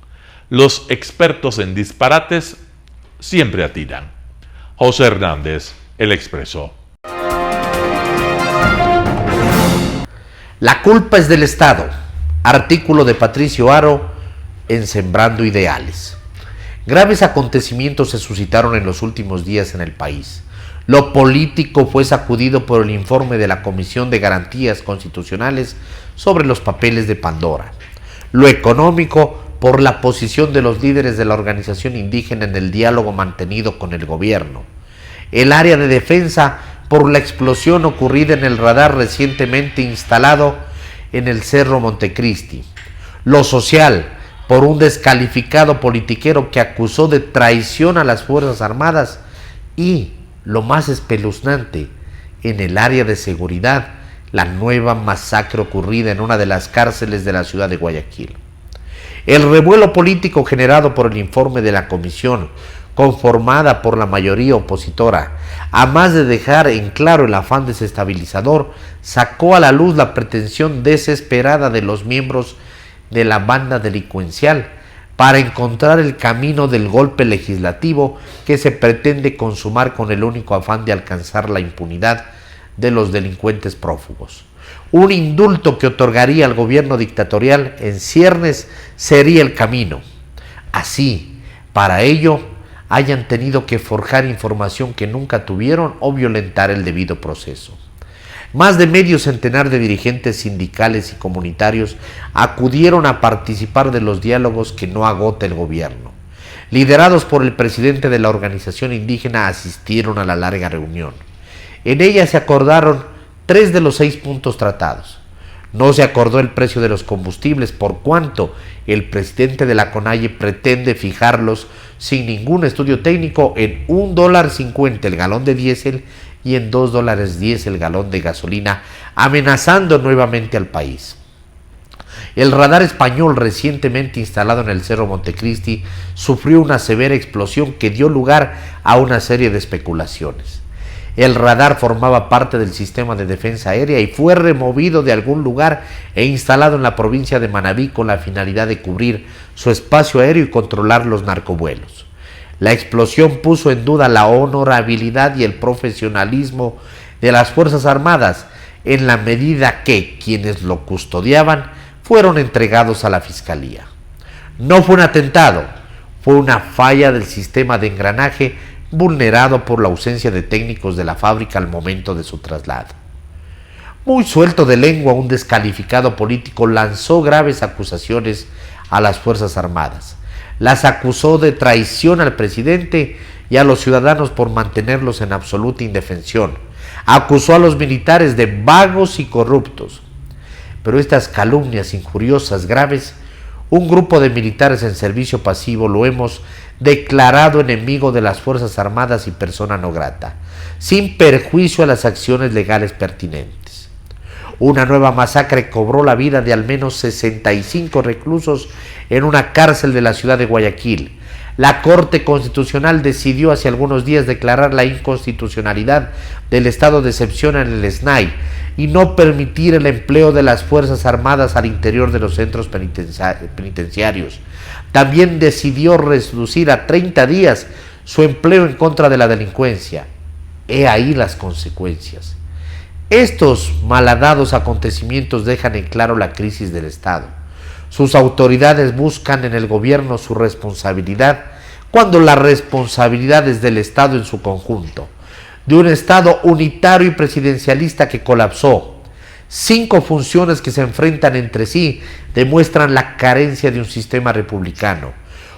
Los expertos en disparates siempre atinan. José Hernández, El Expreso. La culpa es del Estado. Artículo de Patricio Haro en Sembrando Ideales. Graves acontecimientos se suscitaron en los últimos días en el país. Lo político fue sacudido por el informe de la Comisión de Garantías Constitucionales sobre los papeles de Pandora. Lo económico por la posición de los líderes de la organización indígena en el diálogo mantenido con el gobierno. El área de defensa por la explosión ocurrida en el radar recientemente instalado en el Cerro Montecristi. Lo social por un descalificado politiquero que acusó de traición a las Fuerzas Armadas y, lo más espeluznante, en el área de seguridad, la nueva masacre ocurrida en una de las cárceles de la ciudad de Guayaquil. El revuelo político generado por el informe de la comisión, conformada por la mayoría opositora, a más de dejar en claro el afán desestabilizador, sacó a la luz la pretensión desesperada de los miembros de la banda delincuencial para encontrar el camino del golpe legislativo que se pretende consumar con el único afán de alcanzar la impunidad de los delincuentes prófugos. Un indulto que otorgaría al gobierno dictatorial en ciernes sería el camino. Así, para ello, hayan tenido que forjar información que nunca tuvieron o violentar el debido proceso. Más de medio centenar de dirigentes sindicales y comunitarios acudieron a participar de los diálogos que no agota el gobierno. Liderados por el presidente de la organización indígena, asistieron a la larga reunión. En ella se acordaron 3 de los 6 puntos tratados. No se acordó el precio de los combustibles, por cuanto el presidente de la CONAIE pretende fijarlos sin ningún estudio técnico en $1.50 el galón de diésel y en $2.10 el galón de gasolina, amenazando nuevamente al país. El radar español recientemente instalado en el Cerro Montecristi sufrió una severa explosión que dio lugar a una serie de especulaciones. El radar formaba parte del sistema de defensa aérea y fue removido de algún lugar e instalado en la provincia de Manabí con la finalidad de cubrir su espacio aéreo y controlar los narcovuelos. La explosión puso en duda la honorabilidad y el profesionalismo de las Fuerzas Armadas, en la medida que quienes lo custodiaban fueron entregados a la Fiscalía. No fue un atentado, fue una falla del sistema de engranaje vulnerado por la ausencia de técnicos de la fábrica al momento de su traslado. Muy suelto de lengua, un descalificado político lanzó graves acusaciones a las Fuerzas Armadas. Las acusó de traición al presidente y a los ciudadanos por mantenerlos en absoluta indefensión. Acusó a los militares de vagos y corruptos. Pero estas calumnias injuriosas graves, un grupo de militares en servicio pasivo lo hemos declarado enemigo de las Fuerzas Armadas y persona no grata, sin perjuicio a las acciones legales pertinentes. Una nueva masacre cobró la vida de al menos 65 reclusos en una cárcel de la ciudad de Guayaquil. La Corte Constitucional decidió hace algunos días declarar la inconstitucionalidad del estado de excepción en el SNAI y no permitir el empleo de las Fuerzas Armadas al interior de los centros penitenciarios. También decidió reducir a 30 días su empleo en contra de la delincuencia. He ahí las consecuencias. Estos malhadados acontecimientos dejan en claro la crisis del Estado. Sus autoridades buscan en el gobierno su responsabilidad, cuando la responsabilidad es del Estado en su conjunto, de un Estado unitario y presidencialista que colapsó. 5 funciones que se enfrentan entre sí demuestran la carencia de un sistema republicano,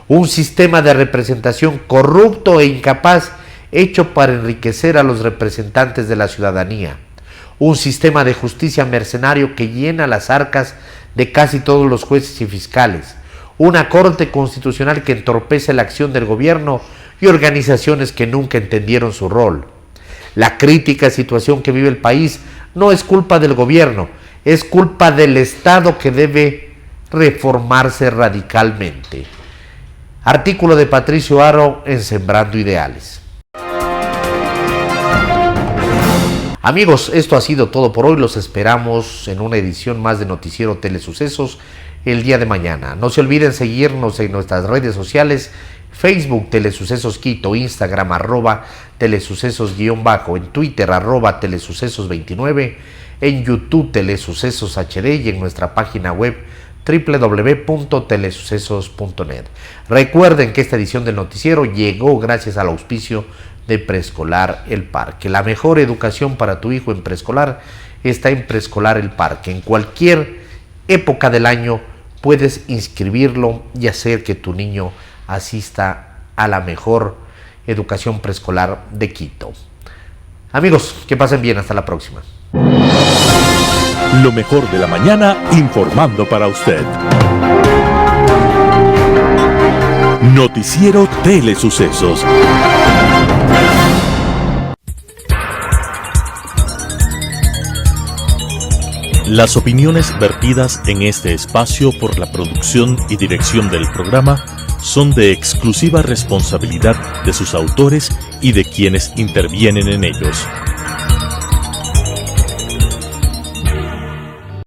un sistema de representación corrupto e incapaz hecho para enriquecer a los representantes de la ciudadanía, un sistema de justicia mercenario que llena las arcas de casi todos los jueces y fiscales, una Corte Constitucional que entorpece la acción del gobierno y organizaciones que nunca entendieron su rol. La crítica situación que vive el país no es culpa del gobierno, es culpa del Estado que debe reformarse radicalmente. Artículo de Patricio Haro en Sembrando Ideales. Amigos, esto ha sido todo por hoy. Los esperamos en una edición más de Noticiero Telesucesos el día de mañana. No se olviden seguirnos en nuestras redes sociales: Facebook Telesucesos Quito, Instagram @telesucesos_, en Twitter @telesucesos29, en YouTube Telesucesos HD y en nuestra página web www.telesucesos.net. Recuerden que esta edición del noticiero llegó gracias al auspicio de Preescolar El Parque. La mejor educación para tu hijo en preescolar está en Preescolar El Parque. En cualquier época del año puedes inscribirlo y hacer que tu niño asista a la mejor educación preescolar de Quito. Amigos, que pasen bien, hasta la próxima. Lo mejor de la mañana informando para usted. Noticiero Telesucesos. Las opiniones vertidas en este espacio por la producción y dirección del programa son de exclusiva responsabilidad de sus autores y de quienes intervienen en ellos.